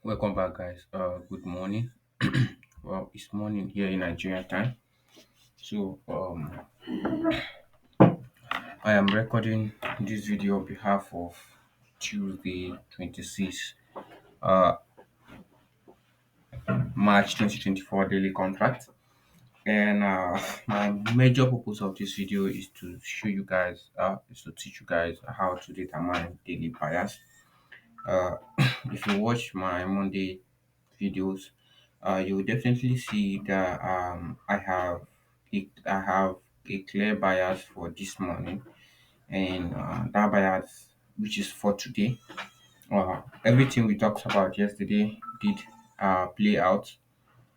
Welcome back, guys. Good morning. Well, it's morning here in Nigeria time. So, I am recording this video on behalf of Tuesday, 26 uh, March 2024 daily contract. And my major purpose of this video is to show you guys, is to teach you guys how to determine daily bias. Uh, if you watch my Monday videos, you will definitely see that I have a clear bias for this morning, and that bias, which is for today. Everything we talked about yesterday did play out,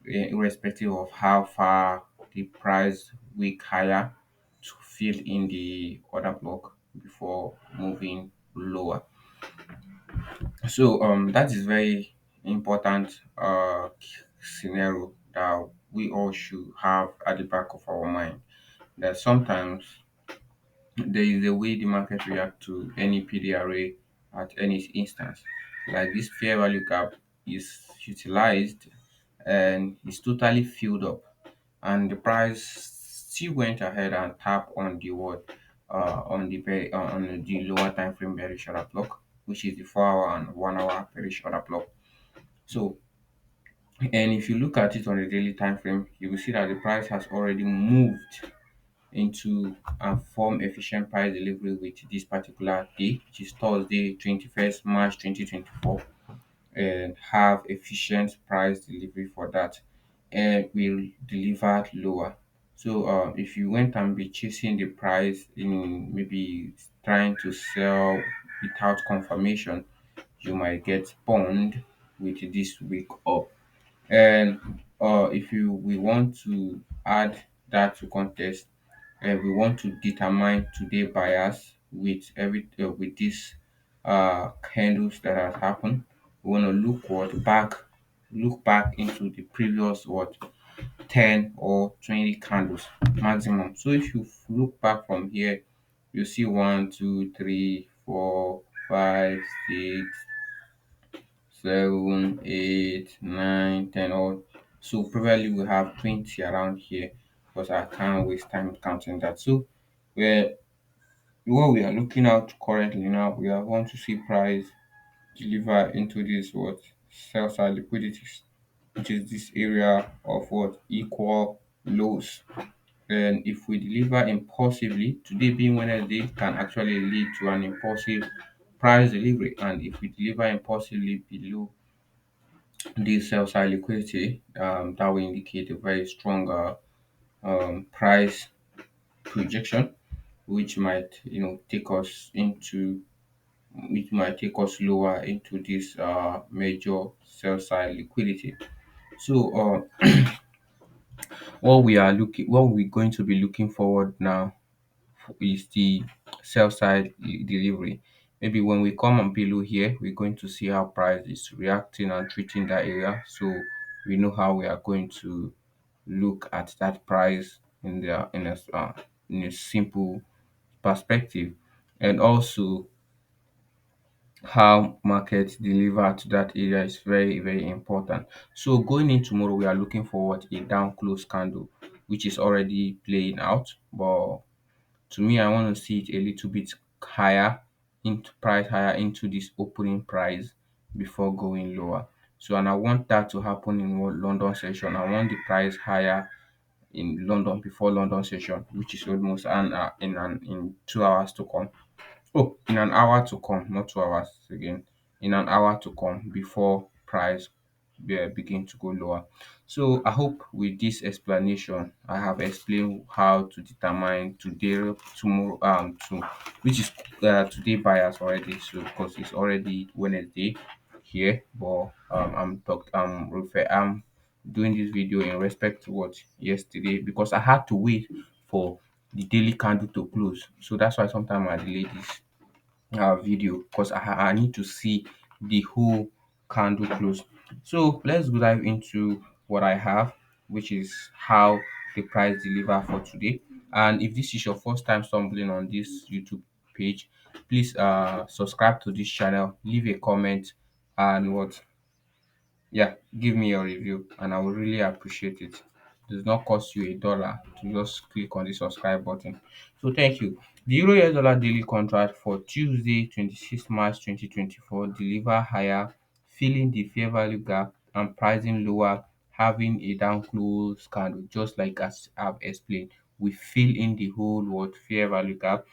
irrespective of how far the price wick higher to fill in the order block before moving lower. So that is very important scenario that we all should have at the back of our mind. That sometimes there is a way the market react to any PDRA at any instance. Like this fair value gap is utilized and is totally filled up, and the price still went ahead and tapped on the word on the lower time frame bearish order block, which is the 4 hour and 1 hour bearish order block. So, and if you look at it on the daily time frame, you will see that the price has already moved into and form efficient price delivery with this particular day, which is Thursday, 21st March 2024, and have efficient price delivery for that, and will deliver lower. So if you went and be chasing the price in maybe trying to sell without confirmation, you might get burned with this week up. And if you we want to add that to context, we want to determine today bias with this candles that has happened. We want to look back into the previous 10 or 20 candles maximum. So if you look back from here, you see 1, 2, 3, 4, 5, 6, 7, 8, 9, 10, or so probably we have 20 around here, because I can't waste time counting that. So where what we are looking at currently now, we are want to see price deliver into this sell side liquidities, which is this area of equal lows. And if we deliver impulsively, today being Wednesday can actually lead to an impulsive price delivery. And if we deliver impulsively below this sell side liquidity, that will indicate a very strong price projection, which might take us into which might take us lower into this major sell side liquidity. So what we're going to be looking forward now is the sell side delivery. Maybe when we come on below here, we're going to see how price is reacting and treating that area. So we know how we are going to look at that price in a simple perspective, and also how market deliver to that area is very important. So going in tomorrow, we are looking forward a down close candle, which is already playing out. But to me, I want to see it a little bit higher higher into this opening price before going lower. So, and I want that to happen in London session. I want the price higher in London before London session, which is almost in 2 hours to come. Oh, in an hour to come, not 2 hours again. In an hour to come before price begin to go lower. So I hope with this explanation I have explained how to determine today, tomorrow, which is today bias already. So because it's already Wednesday here, but I'm doing this video in respect to what yesterday, because I had to wait for the daily candle to close. So that's why sometimes I delay this video, because I need to see the whole candle close. So let's go dive into what I have, which is how the price deliver for today. And if this is your first time stumbling on this YouTube page, please subscribe to this channel, leave a comment, and Yeah, give me your review and I will really appreciate it. It does not cost you $1 to just click on the subscribe button. So thank you. The Euro US dollar daily contract for Tuesday 26 March 2024 deliver higher, filling the fair value gap and pricing lower, having a down close candle, just like as I've explained. We fill in the whole what fair value gap.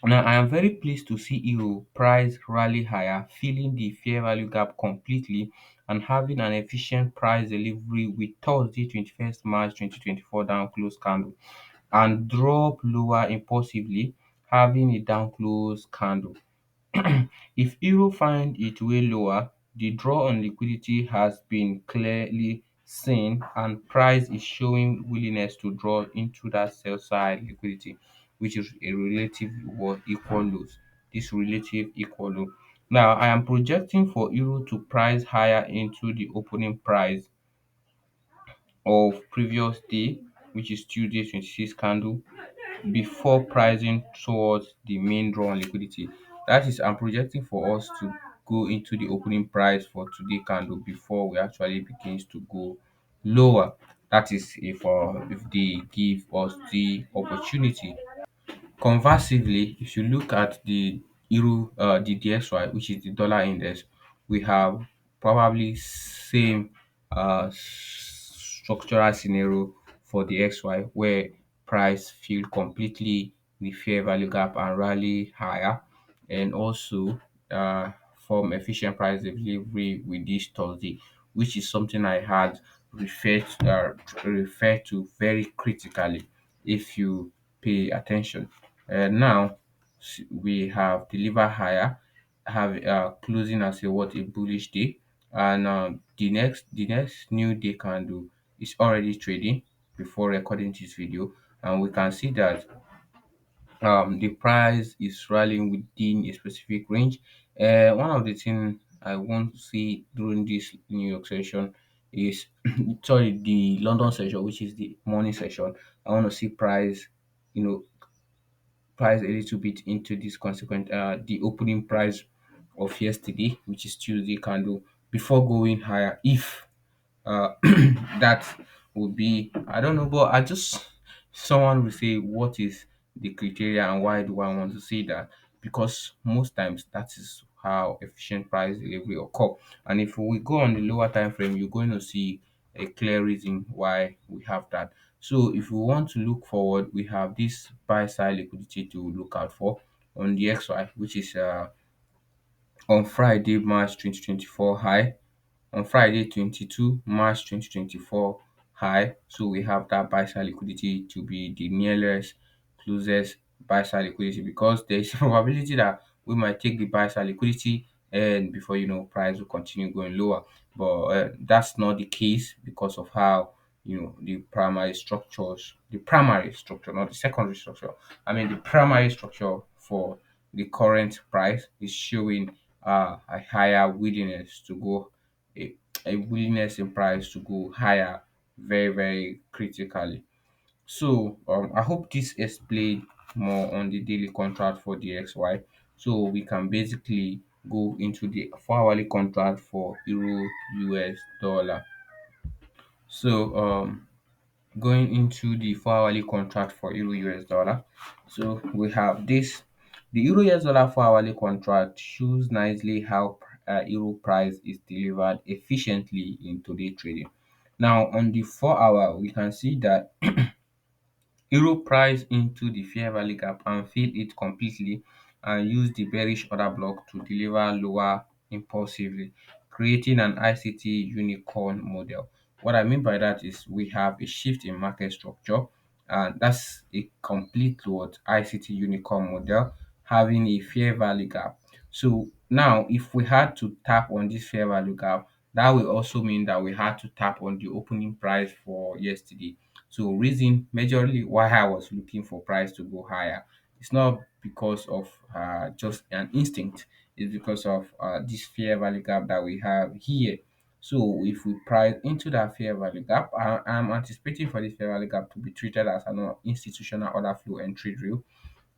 Now, I am very pleased to see Euro price rally higher, filling the fair value gap completely and having an efficient price delivery with Thursday 21st March 2024 down close candle and drop lower impulsively, having a down close candle. If euro find its way lower, the draw on liquidity has been clearly seen and price is showing willingness to draw into that sell side liquidity, which is a relative or equal lows. This relative equal low. Now I am projecting for euro to price higher into the opening price of previous day, which is Tuesday 26 candle, before pricing towards the main draw on liquidity. That is, I'm projecting for us to go into the opening price for today candle before we actually begins to go lower. That is if they give us the opportunity. Conversely, if you look at the the DXY, which is the dollar index, we have probably same structural scenario for the XY where price fill completely the fair value gap and rally higher, and also form efficient price delivery with this Thursday, which is something I had referred to very critically if you pay attention. Now we have deliver higher, have closing as a what a bullish day, and the next new day candle is already trading before recording this video, and we can see that the price is rallying within a specific range. One of the things I want to see during this New York session is sorry, the London session, which is the morning session. I want to see price, you know, price a little bit into this consequent the opening price of yesterday, which is Tuesday candle, before going higher. If uh, that would be, I don't know, but I just someone will say what is the criteria and why do I want to say that? Because most times that is how efficient price delivery occur. And if we go on the lower time frame, you're going to see a clear reason why we have that. So if we want to look forward, we have this buy side liquidity to look out for on the XY, which is on Friday, March 2024 high, on Friday 22 March 2024 high. So we have that buy side liquidity to be the nearest closest buy side liquidity, because there is a probability that we might take the buy side liquidity and before you know price will continue going lower. But that's not the case because of how the primary structure, not the secondary structure. I mean the primary structure for the current price is showing a higher willingness to go a, a willingness in price to go higher very, very critically. So I hope this explained more on the daily contract for the XY. So we can basically go into the 4 hourly contract for Euro US dollar. So going into the 4 hourly contract for Euro US dollar. So we have this. The Euro US dollar 4 hourly contract shows nicely how Euro price is delivered efficiently in today trading. Now on the 4 hour, we can see that euro price into the fair value gap and fill it completely and use the bearish order block to deliver lower impulsively, creating an ICT unicorn model. What I mean by that is we have a shift in market structure, and that's a complete what ICT unicorn model having a fair value gap. So now if we had to tap on this fair value gap, that will also mean that we had to tap on the opening price for yesterday. So reason majorly why I was looking for price to go higher, it's not because of just an instinct. It's because of this fair value gap that we have here. So if we price into that fair value gap, I'm anticipating for this fair value gap to be treated as an institutional order flow entry drill.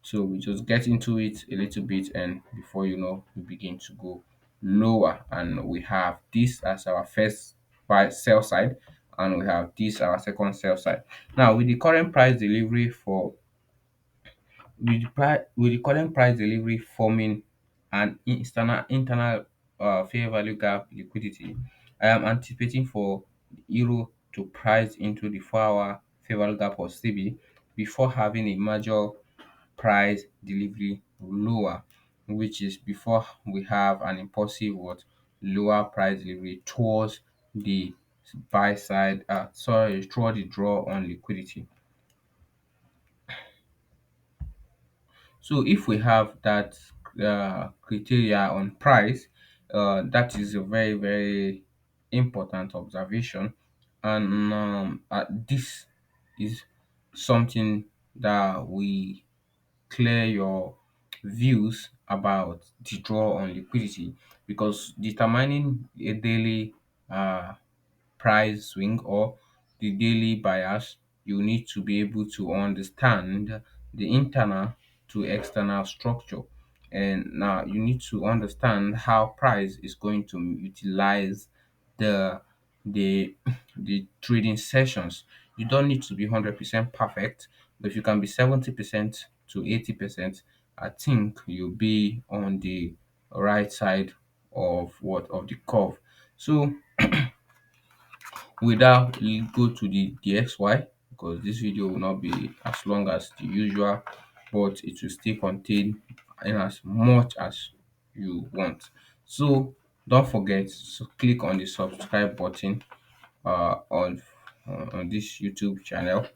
So we just get into it a little bit, and before you know, we begin to go. lower, and we have this as our first buy sell side, and we have this our second sell side. Now with the current price delivery for with the current price delivery forming an internal fair value gap liquidity, I am anticipating for euro to price into the 4-hour fair value gap or CB before having a major price delivery lower, which is before we have an impulsive what lower price delivery towards the buy side, toward the draw on liquidity. So if we have that criteria on price, that is a very, very important observation. And this is something that we clear your views about the draw on liquidity, because determining a daily uh, price swing or the daily bias, you need to be able to understand the internal to external structure. And now you need to understand how price is going to utilize the the the trading sessions. You don't need to be 100% perfect, but if you can be 70% to 80%, I think you'll be on the right side of what of the curve. So without you go to the XY, because this video will not be as long as the usual, but it will still contain in as much as you want. So don't forget to click on the subscribe button uh, on on this YouTube channel,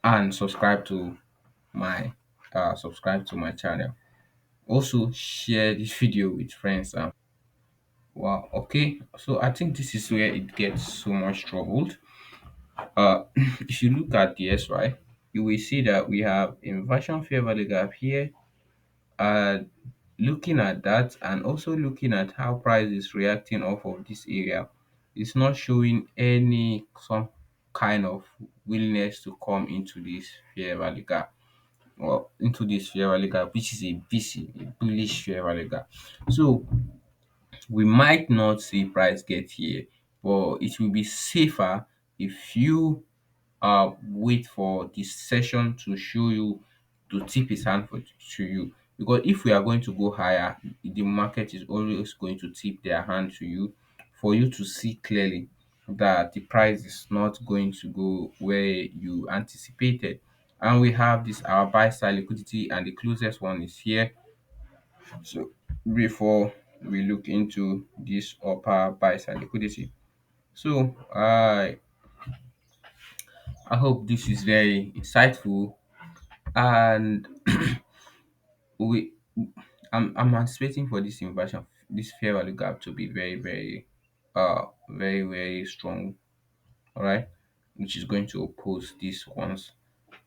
and subscribe to my channel. Also share this video with friends. Wow, okay, so I think this is where it gets so much troubled. If you look at the SY, you will see that we have inversion fair value gap here. Uh, Looking at that and also looking at how price is reacting off of this area, it's not showing any some kind of willingness to come into this fair value gap, or into this fair value gap, which is a BC, a bullish fair value gap. So we might not see price get here, but it will be safer if you wait for the session to show you, to tip his hand for to you, because if we are going to go higher, the market is always going to tip their hand to you for you to see clearly that the price is not going to go where you anticipated. And we have this our buy side liquidity, and the closest one is here. So before we look into this upper buy side liquidity, so I hope this is very insightful, and we I'm anticipating for this inversion, this fair value gap to be very, very very, very strong. All right, which is going to oppose these ones.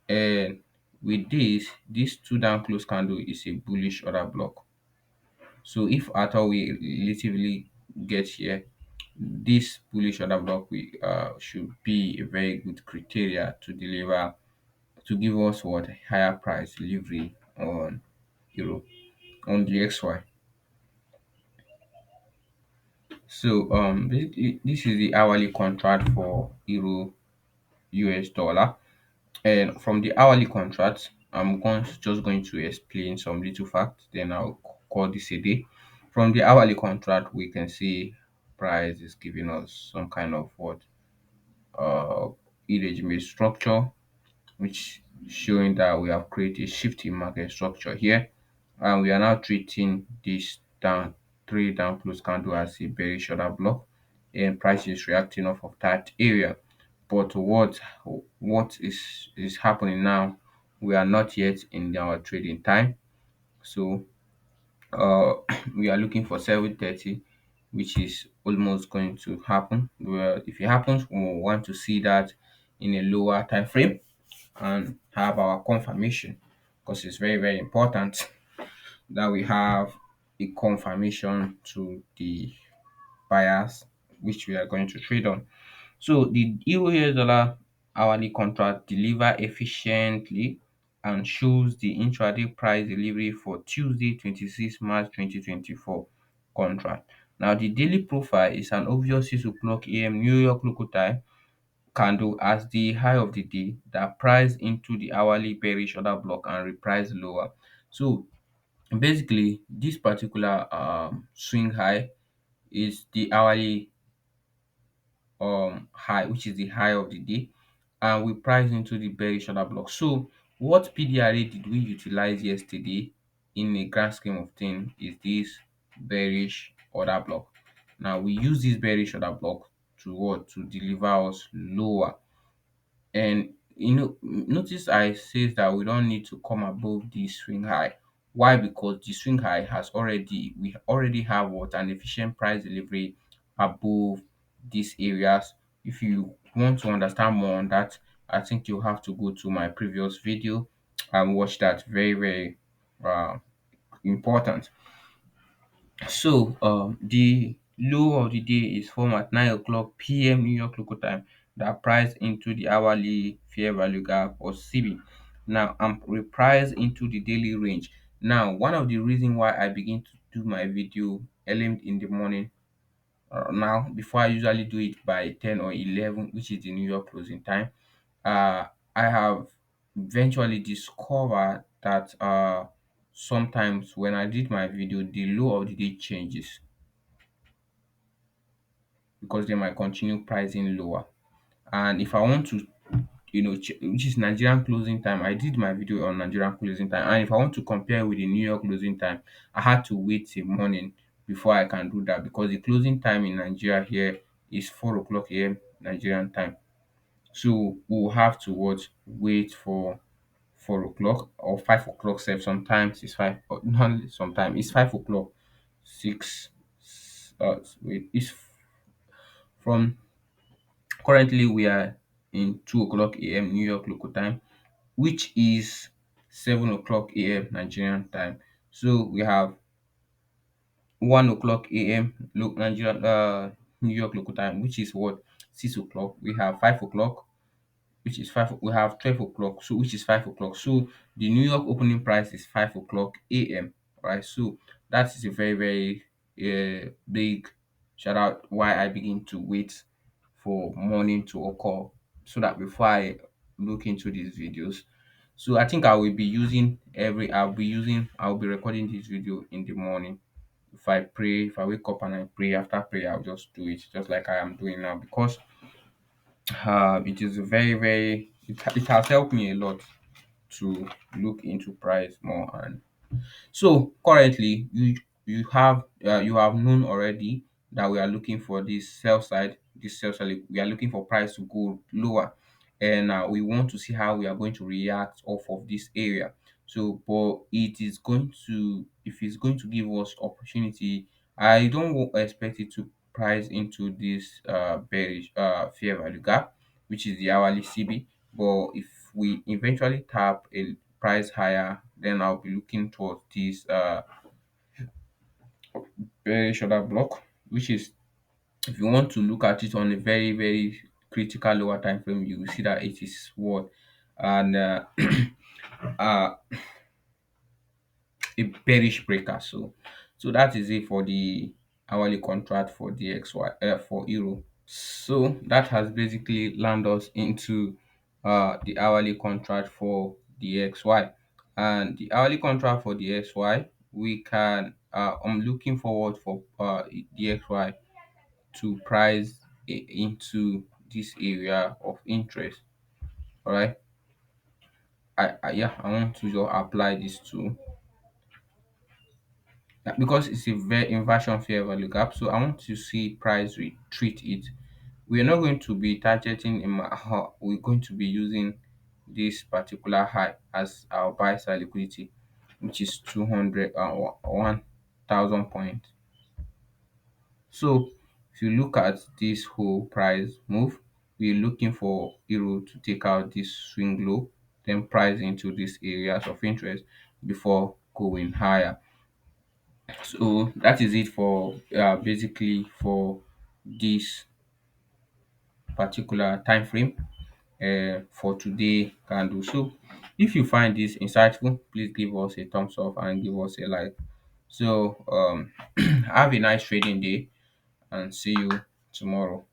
And with this two down close candle is a bullish order block. So if at all we relatively get here, this bullish order block we should be a very good criteria to deliver, to give us what higher price delivery on euro on the XY. So basically this is the hourly contract for euro US dollar, and from the hourly contract just going to explain some little facts, then I'll call this a day. From the hourly contract we can see price is giving us some kind of what uh illegitimate structure, which showing that we have created a shifting market structure here, and we are now treating this down three down close candle as a bearish order block, and price is reacting off of that area. But what is happening now, we are not yet in our trading time. So uh we are looking for 7:30, which is almost going to happen. Well, if it happens, we will want to see that in a lower time frame and have our confirmation, because it's very, very important that we have a confirmation to the buyers which we are going to trade on. So the euro US dollar hourly contract deliver efficiently and shows the intraday price delivery for Tuesday 26 March 2024, contract. Now the daily profile is an obvious 6 o'clock a.m. New York local time candle as the high of the day that price into the hourly bearish order block and reprice lower. So basically this particular swing high is the hourly high, which is the high of the day, and we price into the bearish order block. So what PDRA did we utilize yesterday in a grand scheme of things is this bearish order block. Now we use this bearish order block to what? To deliver us lower. And notice I says that we don't need to come above the swing high. Why? Because the swing high has already we already have what? An efficient price delivery above these areas. If you want to understand more on that, I think you have to go to my previous video and watch that. Very uh, important. So the low of the day is formed at 9 o'clock p.m. New York local time that price into the hourly fair value gap or CB. Now I'm repriced into the daily range. Now one of the reason why I begin to do my video early in the morning now before I usually do it by 10 or 11, which is the New York closing time, uh, I have eventually discovered that sometimes when I did my video, the low of the day changes because they might continue pricing lower. And if I want to, which is Nigerian closing time, I did my video on Nigerian closing time. And if I want to compare with the New York closing time, I had to wait till morning before I can do that because the closing time in Nigeria here is 4 o'clock a.m. Nigerian time. So we'll have to wait for 4 o'clock or 5 o'clock sef. Sometimes it's five or not sometimes it's 5 o'clock. Six wait it's from currently we are in 2 o'clock a.m. New York local time, which is 7 o'clock a.m. Nigerian time. So we have 1 o'clock a.m. Nigerian New York local time, which is what 6 o'clock. We have 5 o'clock, which is five. We have 12 o'clock, so which is 5 o'clock. So the New York opening price is 5 o'clock a.m. Right. So that is a very big shout out why I begin to wait for morning to occur so that before I look into these videos. So I think I will be using I'll be recording this video in the morning. If I pray, if I wake up and I pray, after prayer I'll just do it just like I am doing now because it is it has helped me a lot to look into price more. And so currently you have known already that we are looking for this sell side. We are looking for price to go lower, and we want to see how we are going to react off of this area. So, but it is going to if it's going to give us opportunity, I don't expect it to price into this bearish fair value gap, which is the hourly CB. But if we eventually tap a price higher, then I'll be looking towards this bearish order block, which is if you want to look at it on a very critical lower time frame, you will see that it is what and uh, a bearish breaker. So that is it for the hourly contract for DXY for Euro. So that has basically landed us into the hourly contract for the XY. And the hourly contract for the XY, we can I'm looking forward for the XY to price into this area of interest. All right. I want to just apply this to because it's a very inversion fair value gap. So I want to see price retreat it. We are not going to be targeting we're going to be using this particular high as our buy side liquidity, which is 200 1,000 points. So if you look at this whole price move, we're looking for euro to take out this swing low, then price into these areas of interest before going higher. So that is it for basically for this particular time frame for today candle. So if you find this insightful, please give us a thumbs up and give us a like. So have a nice trading day and see you tomorrow.